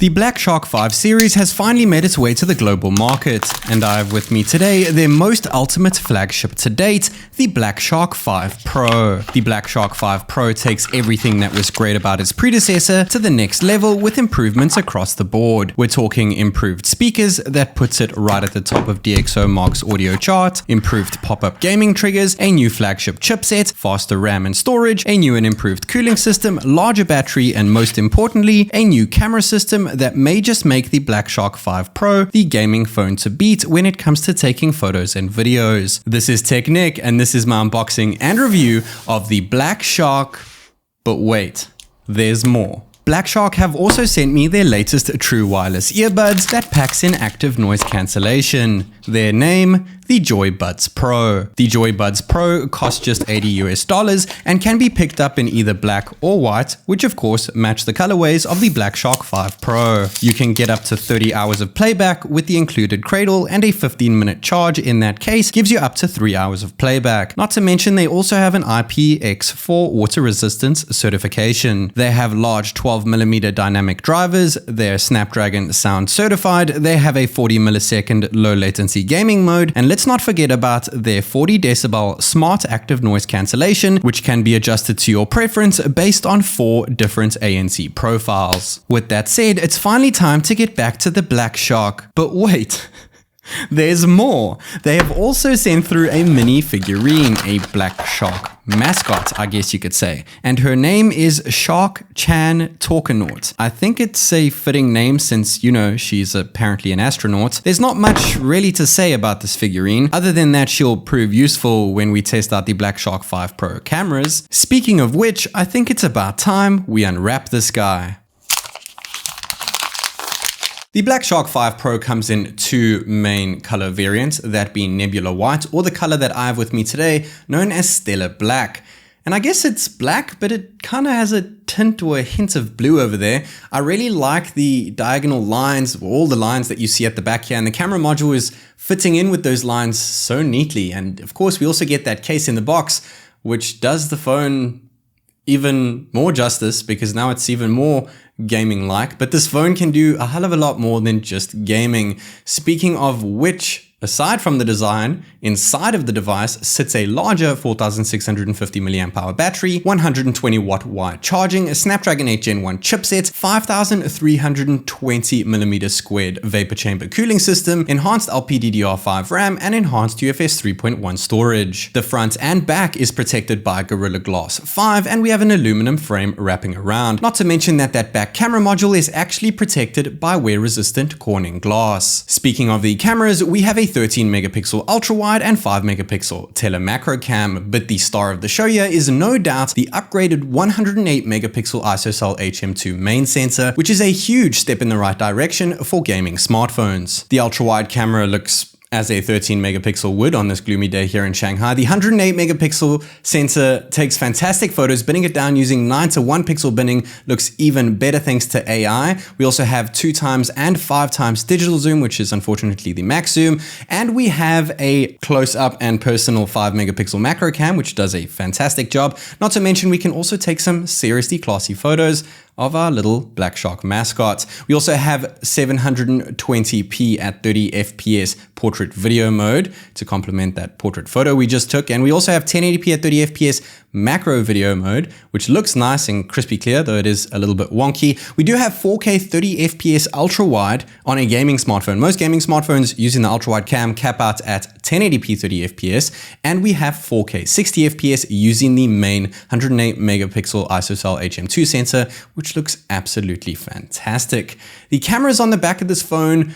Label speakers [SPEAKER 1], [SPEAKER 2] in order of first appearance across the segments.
[SPEAKER 1] The Black Shark 5 series has finally made its way to the global market, and I have with me today their most ultimate flagship to date, the Black Shark 5 Pro. The Black Shark 5 Pro takes everything that was great about its predecessor to the next level with improvements across the board. We're talking improved speakers that puts it right at the top of DxOMark's audio chart, improved pop-up gaming triggers, a new flagship chipset, faster RAM and storage, a new and improved cooling system, larger battery, and most importantly, a new camera system that may just make the Black Shark 5 Pro the gaming phone to beat when it comes to taking photos and videos. This is Tech Nick, and this is my unboxing and review of the Black Shark. But wait, there's more. Black Shark have also sent me their latest true wireless earbuds that packs in active noise cancellation. Their name, the JOYUI Pro. The JOYUI Pro costs just $80 and can be picked up in either black or white, which of course match the colorways of the Black Shark 5 Pro. You can get up to 30 hours of playback with the included cradle, and a 15-minute charge in that case gives you up to 3 hours of playback. Not to mention they also have an IPX4 water resistance certification. They have large 12mm dynamic drivers, they're Snapdragon sound certified, they have a 40 millisecond low latency gaming mode, and let's not forget about their 40 decibel smart active noise cancellation, which can be adjusted to your preference based on 4 different ANC profiles. With that said, it's finally time to get back to the Black Shark. But wait, there's more. They have also sent through a mini figurine, a Black Shark mascot, I guess you could say. And her name is Shark Chan Talkanaut. I think it's a fitting name since, you know, she's apparently an astronaut. There's not much really to say about this figurine, other than that she'll prove useful when we test out the Black Shark 5 Pro cameras. Speaking of which, I think it's about time we unwrap this guy. The Black Shark 5 Pro comes in 2 main color variants, that being Nebula White, or the color that I have with me today, known as Stellar Black. And I guess it's black, but it kind of has a tint or a hint of blue over there. I really like the diagonal lines, all the lines that you see at the back here, and the camera module is fitting in with those lines so neatly. And of course, we also get that case in the box, which does the phone even more justice because now it's even more gaming like, but this phone can do a hell of a lot more than just gaming. Speaking of which, aside from the design, inside of the device sits a larger 4650 mAh battery, 120 watt wire charging, a Snapdragon 8 Gen 1 chipset, 5320mm squared vapor chamber cooling system, enhanced LPDDR5 RAM, and enhanced UFS 3.1 storage. The front and back is protected by Gorilla Glass 5, and we have an aluminum frame wrapping around. Not to mention that back camera module is actually protected by wear-resistant Corning glass. Speaking of the cameras, we have a 13 megapixel ultra wide and 5 megapixel telemacro cam, but the star of the show here is no doubt the upgraded 108 megapixel ISOCELL HM2 main sensor, which is a huge step in the right direction for gaming smartphones. The ultra wide camera looks as a 13 megapixel would on this gloomy day here in Shanghai. The 108 megapixel sensor takes fantastic photos. Binning it down using 9:1 pixel binning looks even better thanks to AI. We also have 2x and 5x digital zoom, which is unfortunately the max zoom. And we have a close-up and personal 5 megapixel macro cam, which does a fantastic job. Not to mention we can also take some seriously classy photos of our little Black Shark mascot. We also have 720p at 30 FPS portrait video mode to complement that portrait photo we just took. And we also have 1080p at 30 FPS macro video mode, which looks nice and crispy clear, though it is a little bit wonky. We do have 4K 30 FPS ultra wide on a gaming smartphone. Most gaming smartphones using the ultra wide cam cap out at 1080p 30 FPS, and we have 4K 60 FPS using the main 108 megapixel ISOCELL HM2 sensor, which looks absolutely fantastic. The cameras on the back of this phone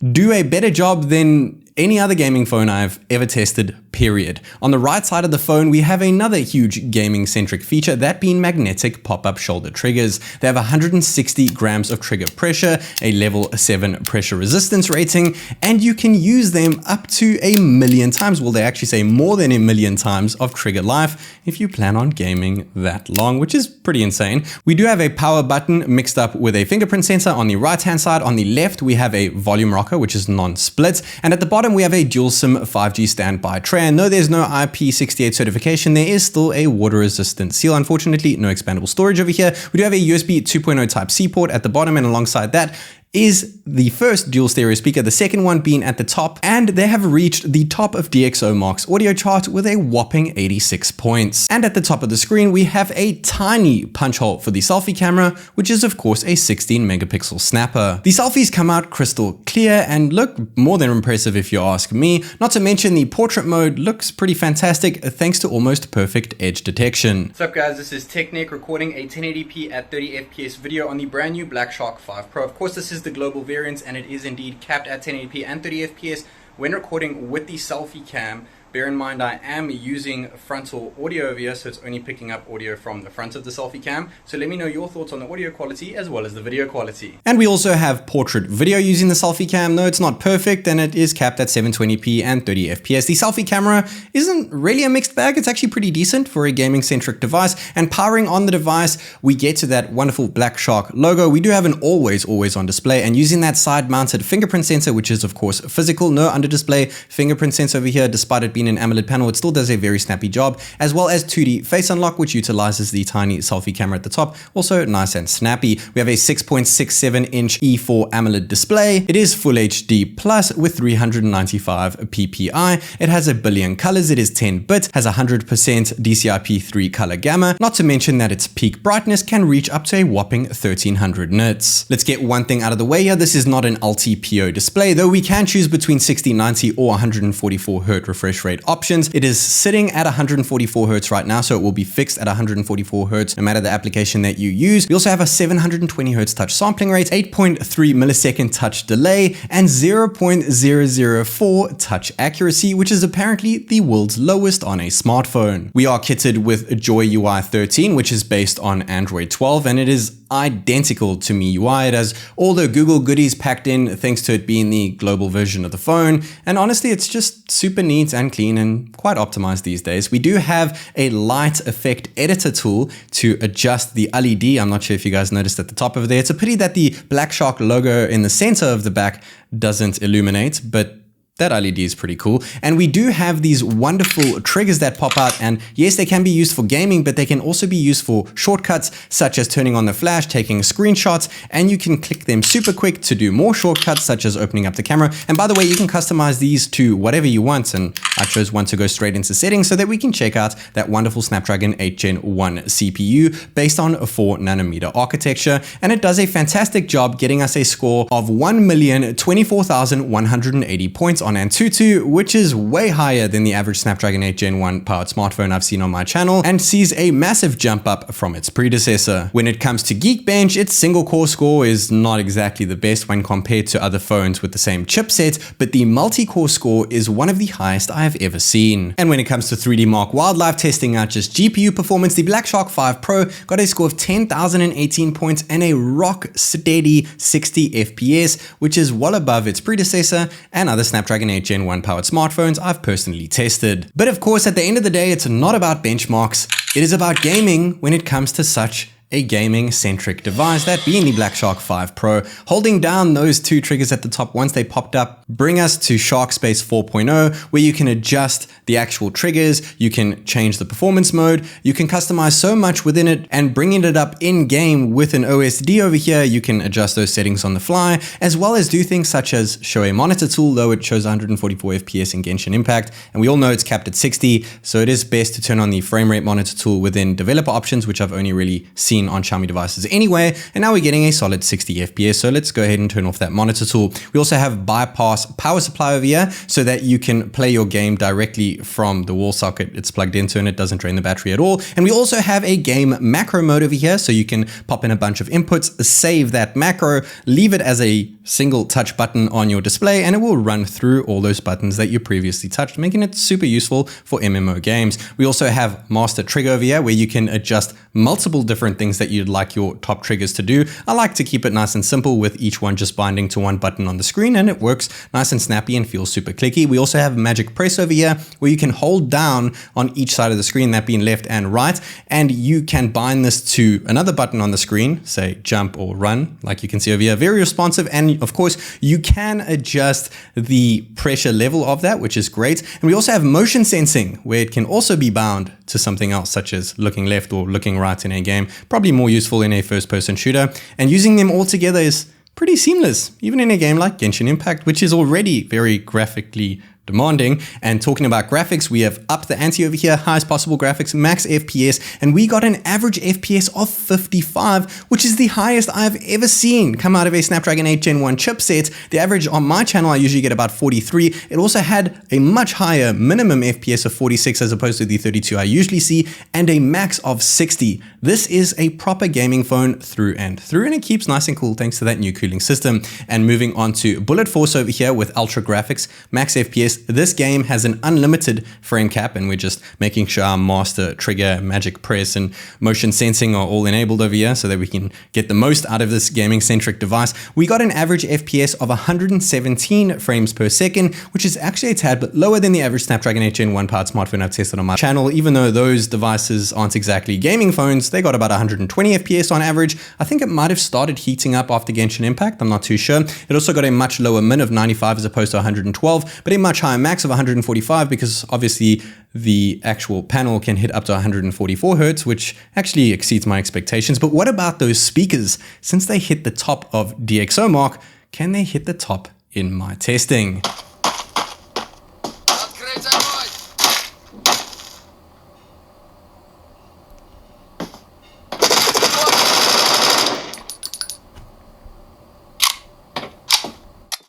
[SPEAKER 1] do a better job than any other gaming phone I've ever tested, period. On the right side of the phone, we have another huge gaming-centric feature, that being magnetic pop-up shoulder triggers. They have 160 grams of trigger pressure, a level 7 pressure resistance rating, and you can use them up to 1,000,000 times. Well, they actually say more than 1,000,000 times of trigger life if you plan on gaming that long, which is pretty insane. We do have a power button mixed up with a fingerprint sensor on the right-hand side. On the left, we have a volume rocker, which is non-split, and at the bottom bottom, we have a dual SIM 5G standby tray, and though there's no IP68 certification, there is still a water-resistant seal. Unfortunately, no expandable storage over here. We do have a USB 2.0 Type-C port at the bottom, and alongside that is the first dual stereo speaker, the second one being at the top, and they have reached the top of DxOMark's audio chart with a whopping 86 points. And at the top of the screen, we have a tiny punch hole for the selfie camera, which is of course a 16 megapixel snapper. The selfies come out crystal clear and look more than impressive if you ask me. Not to mention the portrait mode looks pretty fantastic thanks to almost perfect edge detection. What's up guys, this is Technic recording a 1080p at 30 FPS video on the brand new Black Shark 5 Pro. Of course, this is the global variant and it is indeed capped at 1080p and 30 FPS when recording with the selfie cam. Bear in mind I am using frontal audio over here, so it's only picking up audio from the front of the selfie cam. So let me know your thoughts on the audio quality as well as the video quality. And we also have portrait video using the selfie cam. No, it's not perfect and it is capped at 720p and 30 FPS. The selfie camera isn't really a mixed bag. It's actually pretty decent for a gaming centric device. And powering on the device, we get to that wonderful Black Shark logo. We do have an always on display, and using that side mounted fingerprint sensor, which is of course physical, no under display fingerprint sensor over here, despite it being an AMOLED panel, it still does a very snappy job, as well as 2D face unlock, which utilizes the tiny selfie camera at the top, also nice and snappy. We have a 6.67 inch E4 AMOLED display. It is full HD plus with 395 ppi. It has a billion colors. It is 10-bit, has 100% DCI-P3 color gamma, not to mention that its peak brightness can reach up to a whopping 1300 nits. Let's get one thing out of the way here. This is not an Ulti-PO display, though we can choose between 60, 90 or 144 Hz refresh rate options. It is sitting at 144 Hz right now, so it will be fixed at 144 Hz no matter the application that you use. We also have a 720 Hz touch sampling rate, 8.3 millisecond touch delay, and 0.004 touch accuracy, which is apparently the world's lowest on a smartphone. We are kitted with JOYUI 13, which is based on Android 12, and it is identical to MIUI. It has all the Google goodies packed in thanks to it being the global version of the phone, and honestly it's just super neat and clean and quite optimized these days. We do have a light effect editor tool to adjust the LED. I'm not sure if you guys noticed at the top of there. It's a pity that the Black Shark logo in the center of the back doesn't illuminate, but that LED is pretty cool. And we do have these wonderful triggers that pop out, and yes, they can be used for gaming, but they can also be used for shortcuts such as turning on the flash, taking screenshots, and you can click them super quick to do more shortcuts such as opening up the camera. And by the way, you can customize these to whatever you want, and I chose one to go straight into settings so that we can check out that wonderful Snapdragon 8 Gen 1 CPU based on a 4nm architecture, and it does a fantastic job getting us a score of 1,024,180 points on AnTuTu, which is way higher than the average Snapdragon 8 Gen 1 powered smartphone I've seen on my channel, and sees a massive jump up from its predecessor. When it comes to Geekbench, its single core score is not exactly the best when compared to other phones with the same chipset, but the multi-core score is one of the highest I have ever seen. And when it comes to 3D Mark Wildlife testing out just GPU performance, the Black Shark 5 Pro got a score of 10,018 points and a rock steady 60 FPS, which is well above its predecessor and other Snapdragon 8 Gen 1 powered smartphones I've personally tested. But of course, at the end of the day, it's not about benchmarks. It is about gaming when it comes to such a gaming-centric device, that being the Black Shark 5 Pro. Holding down those two triggers at the top once they popped up bring us to Shark Space 4.0, where you can adjust the actual triggers, you can change the performance mode, you can customize so much within it, and bringing it up in-game with an OSD over here, you can adjust those settings on the fly, as well as do things such as show a monitor tool, though it shows 144 FPS in Genshin Impact, and we all know it's capped at 60, so it is best to turn on the frame rate monitor tool within developer options, which I've only really seen on Xiaomi devices anyway, and now we're getting a solid 60 FPS, so let's go ahead and turn off that monitor tool. We also have bypass power supply over here, so that you can play your game directly from the wall socket it's plugged into, and it doesn't drain the battery at all. And we also have a game macro mode over here, so you can pop in a bunch of inputs, save that macro, leave it as a single touch button on your display, and it will run through all those buttons that you previously touched, making it super useful for MMO games. We also have master trigger over here, where you can adjust multiple different things things that you'd like your top triggers to do. I like to keep it nice and simple with each one just binding to one button on the screen, and it works nice and snappy and feels super clicky. We also have magic press over here where you can hold down on each side of the screen, that being left and right, and you can bind this to another button on the screen, say jump or run, like you can see over here. Very responsive, and of course you can adjust the pressure level of that, which is great. And we also have motion sensing where it can also be bound to something else, such as looking left or looking right in a game. Probably more useful in a first-person shooter, and using them all together is pretty seamless, even in a game like Genshin Impact, which is already very graphically demanding. And talking about graphics, we have upped the ante over here, highest possible graphics, max FPS, and we got an average FPS of 55, which is the highest I've ever seen come out of a Snapdragon 8 Gen 1 chipset. The average on my channel, I usually get about 43. It also had a much higher minimum FPS of 46 as opposed to the 32 I usually see, and a max of 60. This is a proper gaming phone through and through, and it keeps nice and cool thanks to that new cooling system. And moving on to Bullet Force over here with ultra graphics, max FPS. This game has an unlimited frame cap, and we're just making sure our master, trigger, magic press, and motion sensing are all enabled over here so that we can get the most out of this gaming-centric device. We got an average FPS of 117 frames per second, which is actually a tad bit lower than the average Snapdragon 8 Gen 1 powered smartphone I've tested on my channel. Even though those devices aren't exactly gaming phones, they got about 120 FPS on average. I think it might have started heating up after Genshin Impact, I'm not too sure. It also got a much lower min of 95 as opposed to 112, but a much higher max of 145 because obviously the actual panel can hit up to 144 Hertz, which actually exceeds my expectations. But what about those speakers? Since they hit the top of DxO mark, can they hit the top in my testing?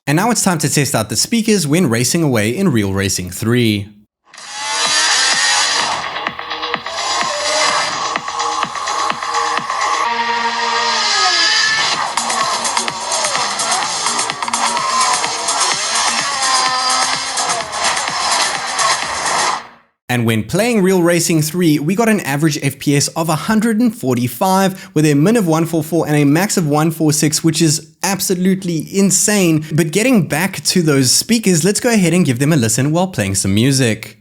[SPEAKER 1] And now it's time to test out the speakers when racing away in Real Racing 3. And when playing Real Racing 3, we got an average FPS of 145 with a min of 144 and a max of 146, which is absolutely insane. But getting back to those speakers, let's go ahead and give them a listen while playing some music.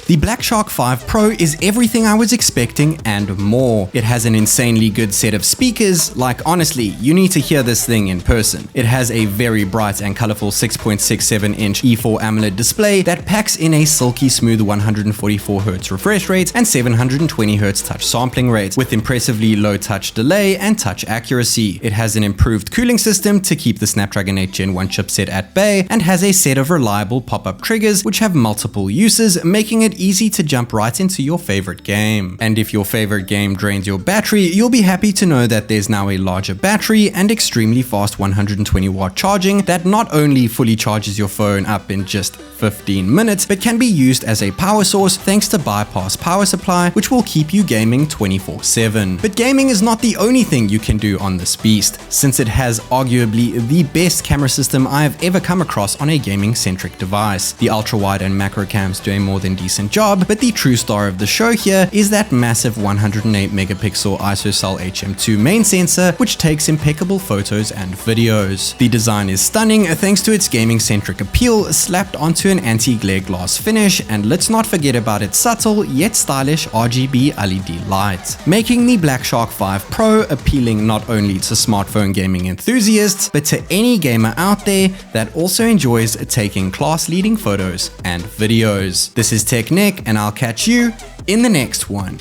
[SPEAKER 1] The Black Shark 5 Pro is everything I was expecting and more. It has an insanely good set of speakers. Like, honestly, you need to hear this thing in person. It has a very bright and colorful 6.67-inch E4 AMOLED display that packs in a silky smooth 144 Hz refresh rate and 720 Hz touch sampling rate with impressively low touch delay and touch accuracy. It has an improved cooling system to keep the Snapdragon 8 Gen 1 chipset at bay and has a set of reliable pop-up triggers which have multiple uses, making it easy to jump right into your favorite game. And if your favorite game drains your battery, you'll be happy to know that there's now a larger battery and extremely fast 120 watt charging that not only fully charges your phone up in just 15 minutes, but can be used as a power source thanks to bypass power supply, which will keep you gaming 24/7. But gaming is not the only thing you can do on this beast, since it has arguably the best camera system I have ever come across on a gaming-centric device. The ultra-wide and macro cams do a more than decent job, but the true star of the show here is that massive 108 megapixel ISOCELL HM2 main sensor, which takes impeccable photos and videos. The design is stunning thanks to its gaming-centric appeal slapped onto an anti-glare glass finish, and let's not forget about its subtle yet stylish RGB LED light, making the Black Shark 5 Pro appealing not only to smartphone gaming enthusiasts, but to any gamer out there that also enjoys taking class-leading photos and videos. This is Tech Nick, and I'll catch you in the next one.